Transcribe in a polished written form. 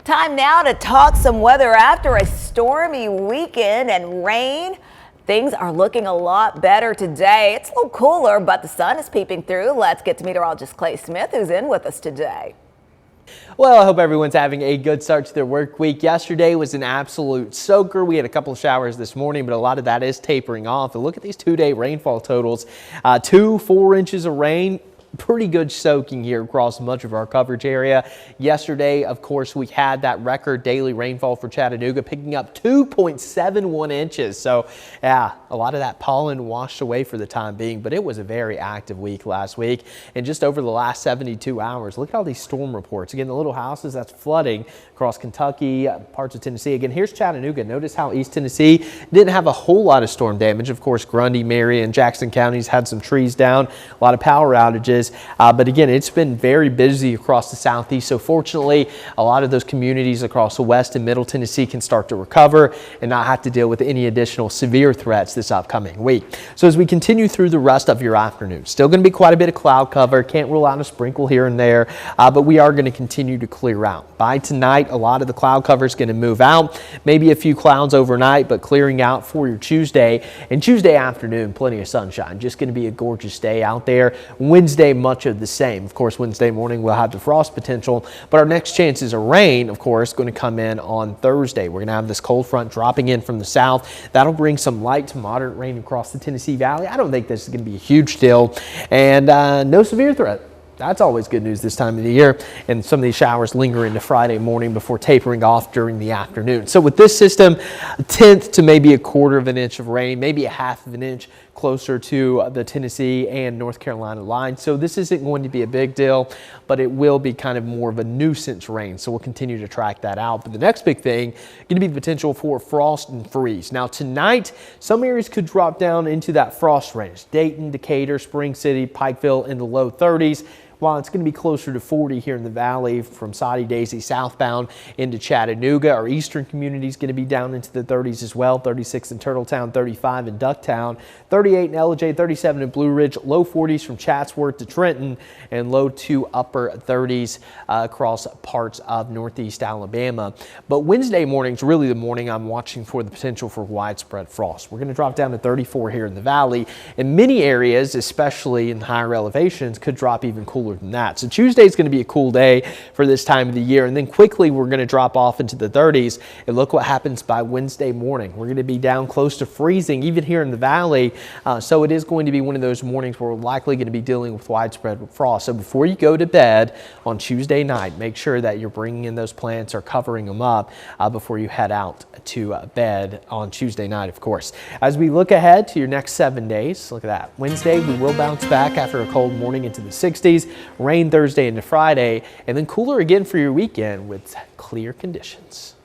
Time now to talk some weather after a stormy weekend and rain. Things are looking a lot better today. It's a little cooler, but the sun is peeping through. Let's get to meteorologist Clay Smith, who's in with us today. Well, I hope everyone's having a good start to their work week. Yesterday was an absolute soaker. We had a couple of showers this morning, but a lot of that is tapering off. And look at these two-day rainfall totals. 4 inches of rain. Pretty good soaking here across much of our coverage area. Yesterday, of course, we had that record daily rainfall for Chattanooga, picking up 2.71 inches. So, yeah, a lot of that pollen washed away for the time being, but it was a very active week last week. And just over the last 72 hours, look at all these storm reports. Again, the little houses that's flooding across Kentucky, parts of Tennessee. Again, here's Chattanooga. Notice how East Tennessee didn't have a whole lot of storm damage. Of course, Grundy, Marion, Jackson counties had some trees down, a lot of power outages. But again, it's been very busy across the southeast. So fortunately, a lot of those communities across the west and middle Tennessee can start to recover and not have to deal with any additional severe threats this upcoming week. So as we continue through the rest of your afternoon, still going to be quite a bit of cloud cover. Can't rule out a sprinkle here and there, but we are going to continue to clear out. By tonight, a lot of the cloud cover is going to move out. Maybe a few clouds overnight, but clearing out for your Tuesday. And Tuesday afternoon, plenty of sunshine. Just going to be a gorgeous day out there. Wednesday, much of the same. Of course, Wednesday morning we'll have the frost potential, but our next chances of rain, of course, going to come in on Thursday. We're going to have this cold front dropping in from the south. That'll bring some light to moderate rain across the Tennessee Valley. I don't think this is going to be a huge deal, and no severe threat. That's always good news this time of the year, and some of these showers linger into Friday morning before tapering off during the afternoon. So with this system, a tenth to maybe a quarter of an inch of rain, maybe a half of an inch closer to the Tennessee and North Carolina line. So this isn't going to be a big deal, but it will be kind of more of a nuisance rain. So we'll continue to track that out. But the next big thing going to be the potential for frost and freeze. Now tonight, some areas could drop down into that frost range. Dayton, Decatur, Spring City, Pikeville in the low 30s. While it's going to be closer to 40 here in the valley from Soddy Daisy southbound into Chattanooga, our eastern community is going to be down into the 30s as well. 36 in Turtletown, 35 in Ducktown, 38 in LJ, 37 in Blue Ridge, low 40s from Chatsworth to Trenton, and low to upper 30s across parts of northeast Alabama. But Wednesday morning is really the morning I'm watching for the potential for widespread frost. We're going to drop down to 34 here in the valley, and many areas, especially in higher elevations, could drop even cooler than that. So Tuesday is going to be a cool day for this time of the year, and then quickly we're going to drop off into the 30s, and look what happens by Wednesday morning. We're going to be down close to freezing even here in the valley, so it is going to be one of those mornings where we're likely going to be dealing with widespread frost. So before you go to bed on Tuesday night, make sure that you're bringing in those plants or covering them up before you head out to bed on Tuesday night, of course. As we look ahead to your next 7 days, look at that. Wednesday we will bounce back after a cold morning into the 60s. Rain Thursday into Friday, and then cooler again for your weekend with clear conditions.